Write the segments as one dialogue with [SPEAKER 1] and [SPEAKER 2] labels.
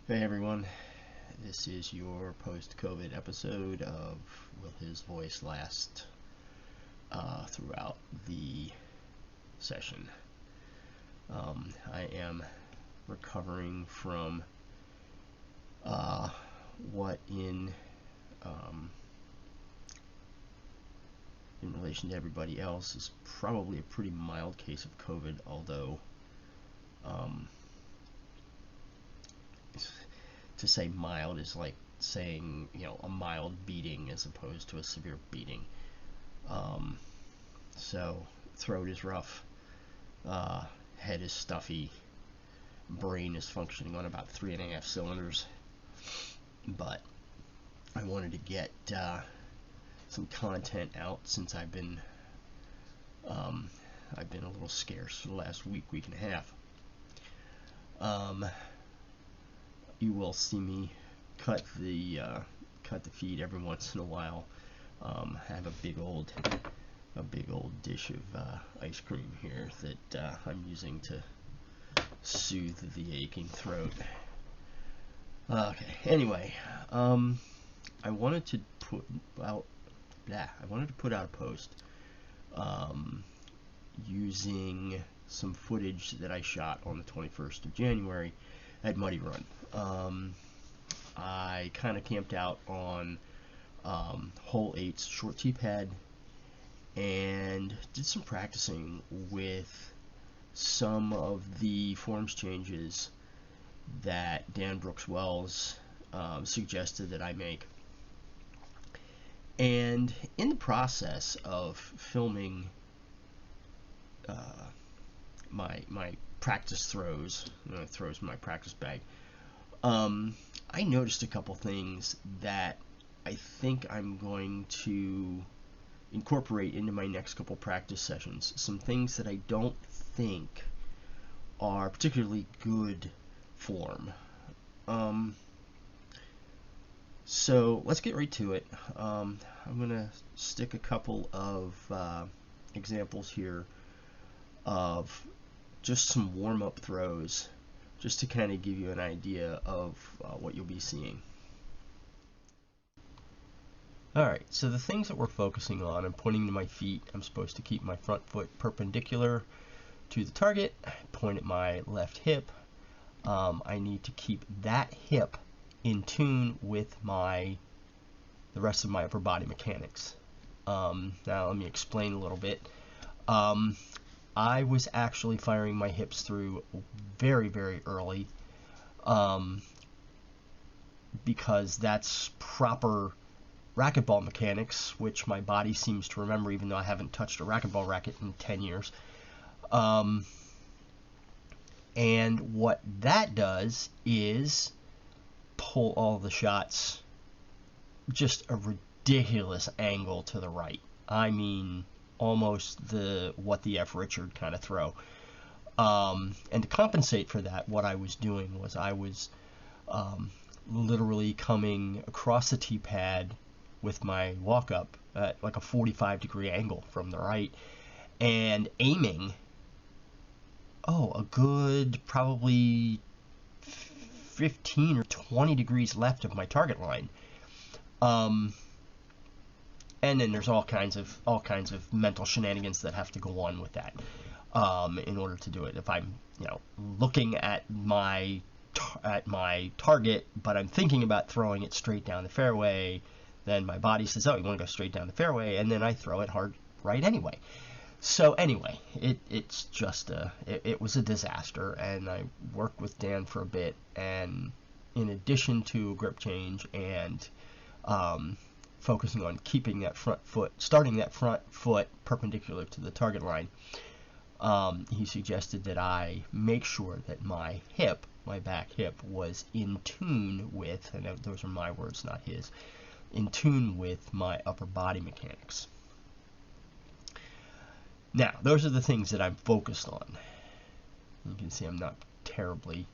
[SPEAKER 1] Hey everyone, this is your post-COVID episode of Will His Voice Last throughout the session. I am recovering from what in relation to everybody else is probably a pretty mild case of COVID, although to say mild is like saying, a mild beating as opposed to a severe beating. So throat is rough, head is stuffy, brain is functioning on about 3.5 cylinders. But I wanted to get some content out since I've been a little scarce for the last week and a half. You will see me cut the feed every once in a while. Have a big old dish of ice cream here that I'm using to soothe the aching throat. Okay. Anyway, I wanted to put out a post using some footage that I shot on the 21st of January at Muddy Run. I kind of camped out on hole 8's short tee pad and did some practicing with some of the forms changes that Dan Brooks Wells suggested that I make. And in the process of filming my practice throws in my practice bag, I noticed a couple things that I think I'm going to incorporate into my next couple practice sessions. Some things that I don't think are particularly good form. So let's get right to it. I'm going to stick a couple of examples here of just some warm-up throws, just to kind of give you an idea of what you'll be seeing. Alright, so the things that we're focusing on, I'm pointing to my feet. I'm supposed to keep my front foot perpendicular to the target, point at my left hip. I need to keep that hip in tune with the rest of my upper body mechanics. Now let me explain a little bit. I was actually firing my hips through very, very early, because that's proper racquetball mechanics, which my body seems to remember, even though I haven't touched a racquetball racket in 10 years. And what that does is pull all the shots just a ridiculous angle to the right. I mean, almost what the F. Richard kind of throw. And to compensate for that, what I was doing was I was literally coming across the tee pad with my walk up at like a 45-degree angle from the right and aiming a good probably 15 or 20 degrees left of my target line. And then there's all kinds of mental shenanigans that have to go on with that in order to do it. If I'm looking at my target, but I'm thinking about throwing it straight down the fairway, then my body says, "Oh, you want to go straight down the fairway," and then I throw it hard right anyway. So anyway, it was a disaster, and I worked with Dan for a bit, and in addition to a grip change and focusing on keeping that starting that front foot perpendicular to the target line, he suggested that I make sure that my back hip, was in tune with, and those are my words, not his, in tune with my upper body mechanics. Now, those are the things that I'm focused on. You can see I'm not terribly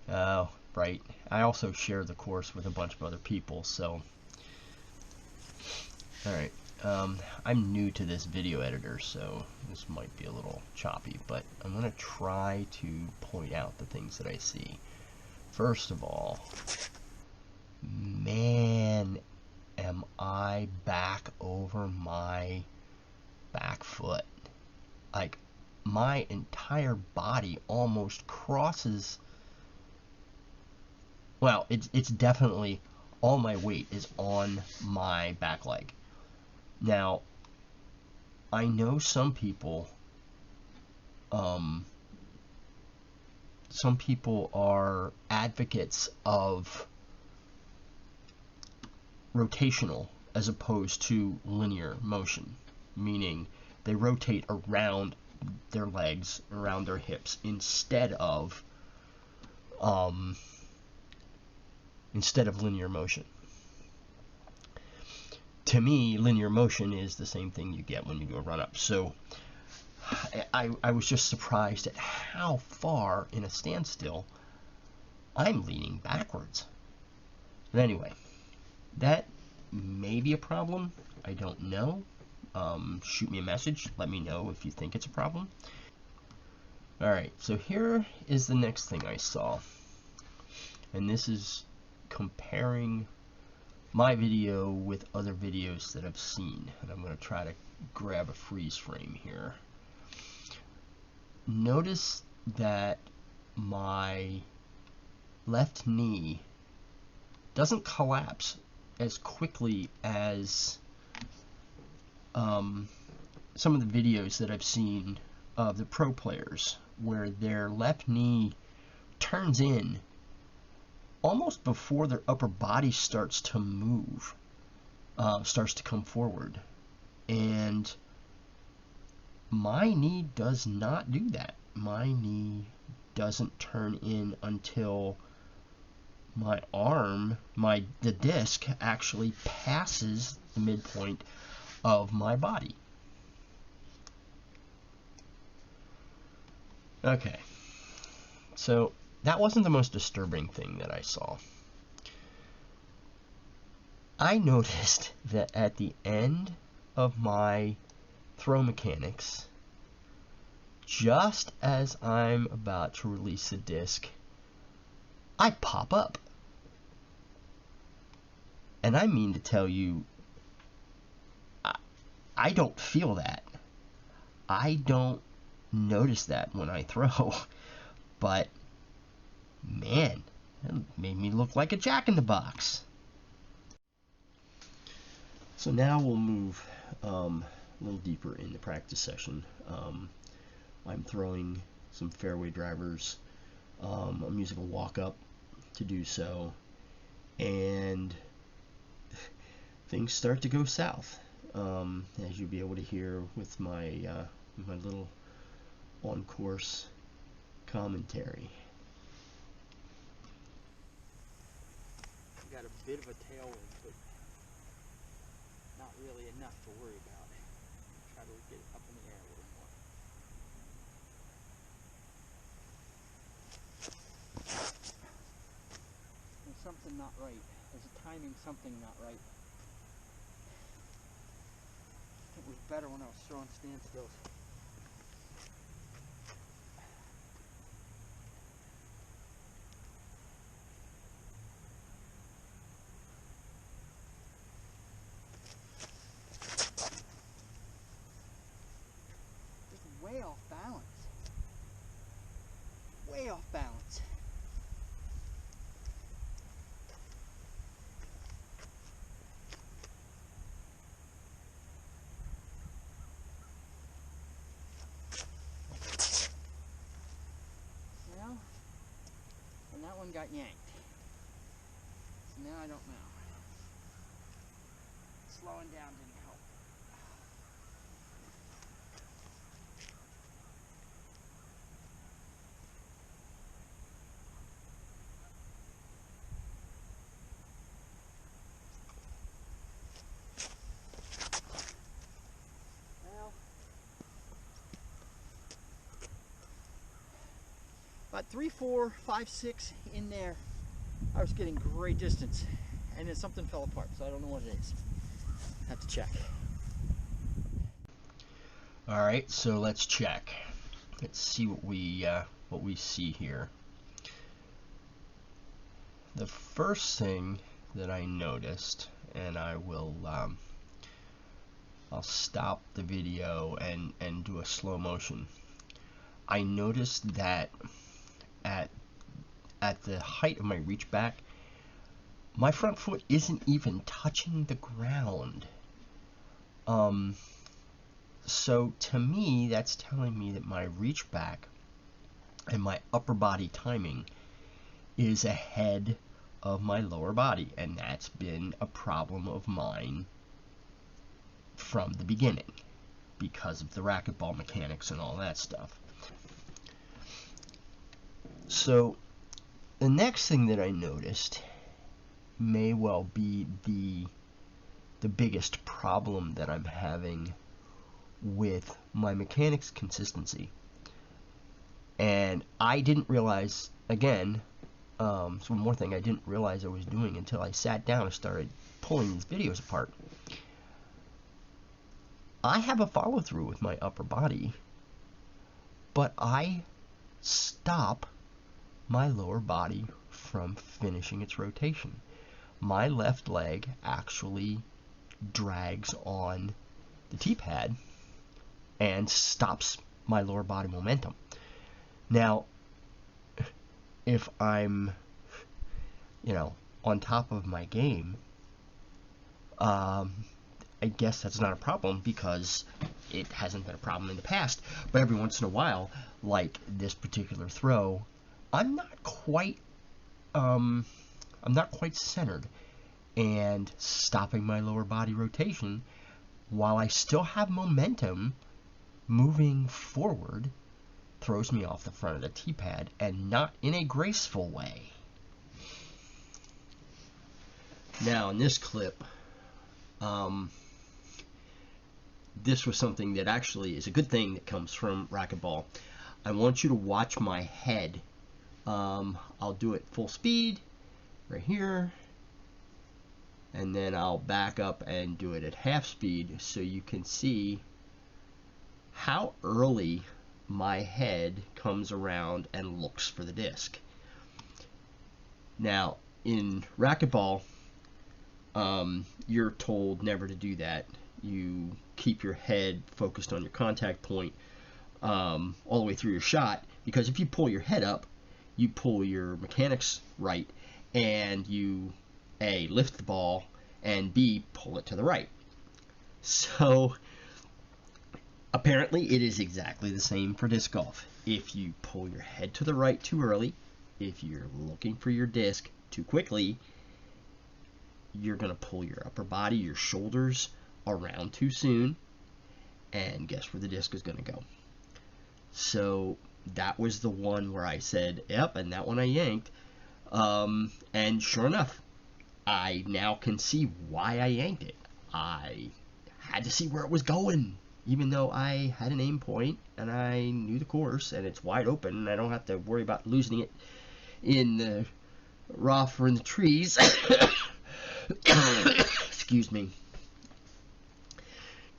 [SPEAKER 1] right. I also share the course with a bunch of other people, so alright. I'm new to this video editor, so this might be a little choppy, but I'm going to try to point out the things that I see. First of all, man, am I back over my back foot. Like, my entire body almost crosses. Well, it's definitely, all my weight is on my back leg. Now, I know some people are advocates of rotational as opposed to linear motion, meaning they rotate around their legs, around their hips, instead of linear motion. To me, linear motion is the same thing you get when you do a run-up. So I was just surprised at how far in a standstill I'm leaning backwards. But anyway, that may be a problem. I don't know. Shoot me a message. Let me know if you think it's a problem. Alright, so here is the next thing I saw. And this is comparing my video with other videos that I've seen. And I'm going to try to grab a freeze frame here. Notice that my left knee doesn't collapse as quickly as some of the videos that I've seen of the pro players, where their left knee turns in almost before their upper body starts to move, starts to come forward. And my knee does not do that. My knee doesn't turn in until my arm, the disc, actually passes the midpoint of my body. Okay, so that wasn't the most disturbing thing that I saw. I noticed that at the end of my throw mechanics, just as I'm about to release the disc, I pop up. And I mean to tell you, I don't feel that. I don't notice that when I throw. But, man, it made me look like a jack-in-the-box. So now we'll move a little deeper in the practice session. I'm throwing some fairway drivers. I'm using a walk-up to do so. And things start to go south, as you'll be able to hear with my my little on-course commentary.
[SPEAKER 2] Got a bit of a tailwind, but not really enough to worry about. Try to get it up in the air a little more. There's something not right. There's a timing something not right. It was better when I was throwing standstills. Just way off balance. Way off balance. And that one got yanked. So now I don't know. Slowing down didn't help. Well, about 3, 4, 5, 6 in there, I was getting great distance, and then something fell apart, so I don't know what it is. Have to check.
[SPEAKER 1] All right, so let's check. Let's see what we see here. the first thing that I noticed, and I will I'll stop the video and do a slow motion. I noticed that at the height of my reach back, my front foot isn't even touching the ground. So to me, that's telling me that my reach back and my upper body timing is ahead of my lower body, and that's been a problem of mine from the beginning because of the racquetball mechanics and all that stuff. So the next thing that I noticed may well be the biggest problem that I'm having with my mechanics consistency. And I didn't realize, again, so one more thing I didn't realize I was doing until I sat down and started pulling these videos apart. I have a follow-through with my upper body, but I stop my lower body from finishing its rotation. My left leg actually drags on the T-pad and stops my lower body momentum. Now, if I'm, on top of my game, I guess that's not a problem because it hasn't been a problem in the past. But every once in a while, like this particular throw, I'm not quite centered and stopping my lower body rotation while I still have momentum moving forward throws me off the front of the T-pad, and not in a graceful way. Now in this clip, this was something that actually is a good thing that comes from racquetball. I want you to watch my head. I'll do it full speed right here, and then I'll back up and do it at half speed so you can see how early my head comes around and looks for the disc. Now in racquetball, you're told never to do that. You keep your head focused on your contact point all the way through your shot, because if you pull your head up, you pull your mechanics right, and you A, lift the ball, and B, pull it to the right. So apparently it is exactly the same for disc golf. If you pull your head to the right too early, if you're looking for your disc too quickly, you're going to pull your upper body, your shoulders around too soon, and guess where the disc is going to go. So that was the one where I said, yep, and that one I yanked. And sure enough, I now can see why I yanked it. I had to see where it was going, even though I had an aim point and I knew the course and it's wide open and I don't have to worry about losing it in the rough or in the trees. Excuse me.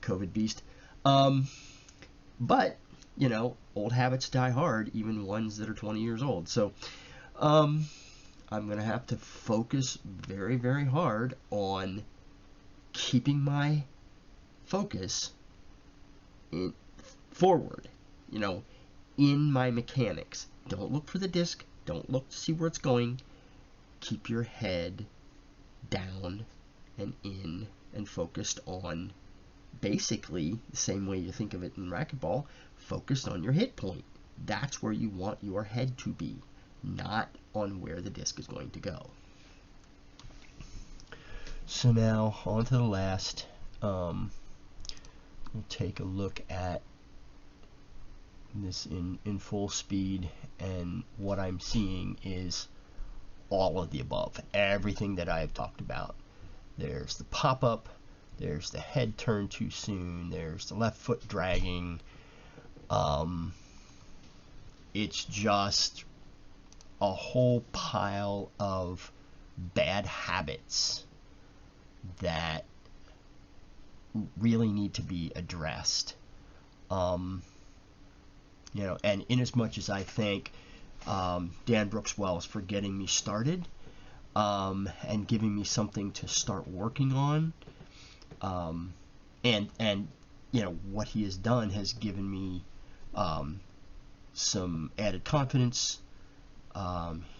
[SPEAKER 1] COVID beast. But, old habits die hard, even ones that are 20 years old. So, I'm going to have to focus very, very hard on keeping my focus forward, in my mechanics. Don't look for the disc. Don't look to see where it's going. Keep your head down and in and focused on basically the same way you think of it in racquetball, focused on your hit point. That's where you want your head to be, not on where the disc is going to go. So now on to the last. We'll take a look at this in full speed, and what I'm seeing is all of the above, everything that I've talked about. There's the pop-up, there's the head turn too soon, there's the left foot dragging. It's just a whole pile of bad habits that really need to be addressed. And in as much as I thank Dan Brooks Wells for getting me started, and giving me something to start working on. And you know, what he has done has given me some added confidence.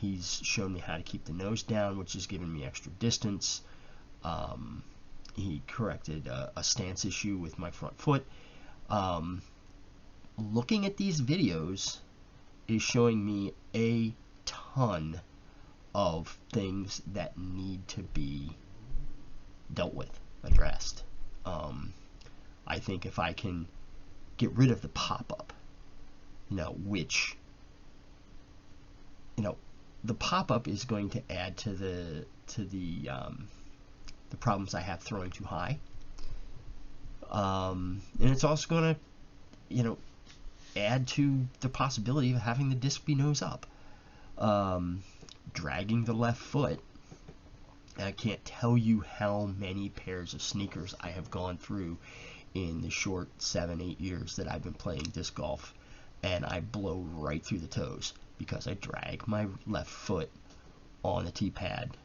[SPEAKER 1] He's shown me how to keep the nose down, which has given me extra distance. He corrected a stance issue with my front foot. Looking at these videos is showing me a ton of things that need to be dealt with, addressed. I think if I can get rid of the pop-up, you know, which, you know, the pop-up is going to add to the problems I have throwing too high, and it's also going to, you know, add to the possibility of having the disc be nose up. Dragging the left foot, and I can't tell you how many pairs of sneakers I have gone through in the short 7-8 years that I've been playing disc golf, and I blow right through the toes because I drag my left foot on the tee pad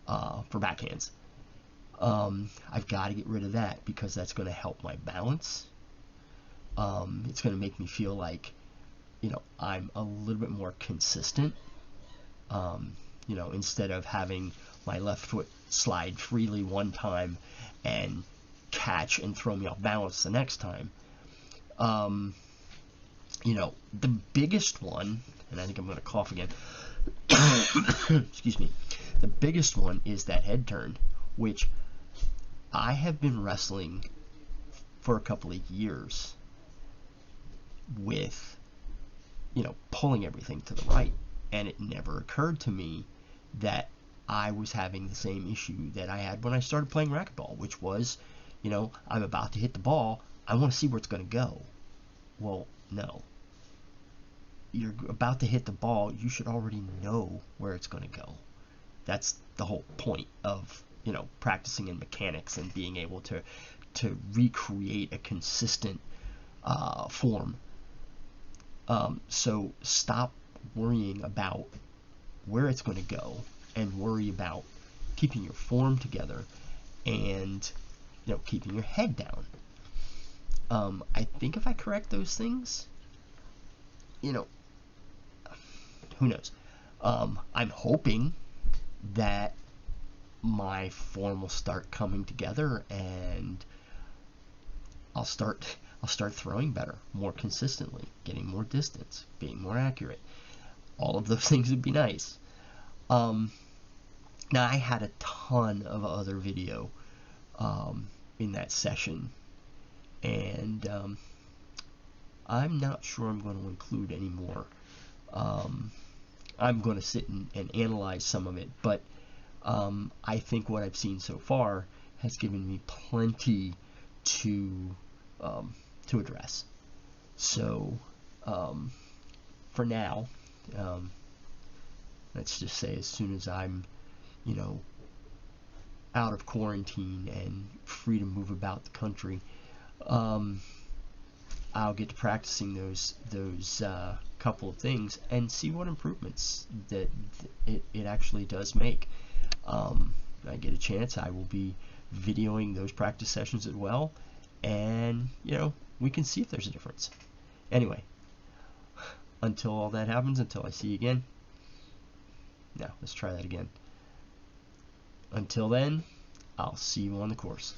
[SPEAKER 1] for backhands. I've got to get rid of that because that's going to help my balance. It's going to make me feel like, you know, I'm a little bit more consistent. You know, instead of having my left foot slide freely one time and catch and throw me off balance the next time. You know, the biggest one, and I think I'm going to cough again, excuse me, the biggest one is that head turn, which I have been wrestling for a couple of years with, you know, pulling everything to the right, and it never occurred to me that I was having the same issue that I had when I started playing racquetball, which was, you know, I'm about to hit the ball, I want to see where it's going to go. Well, no. You're about to hit the ball, you should already know where it's going to go. That's the whole point of, you know, practicing in mechanics and being able to recreate a consistent form. So stop worrying about where it's going to go and worry about keeping your form together and, you know, keeping your head down. I think if I correct those things, you know, who knows? I'm hoping that my form will start coming together and I'll start throwing better, more consistently, getting more distance, being more accurate. All of those things would be nice. Now, I had a ton of other video in that session, and I'm not sure I'm going to include any more. I'm going to sit and analyze some of it, but I think what I've seen so far has given me plenty to address. So for now, let's just say as soon as I'm, you know, out of quarantine and free to move about the country, I'll get to practicing those couple of things and see what improvements that it actually does make. When I get a chance, I will be videoing those practice sessions as well, and, you know, we can see if there's a difference. Anyway, until all that happens, until I see you again, no, let's try that again. Until then, I'll see you on the course.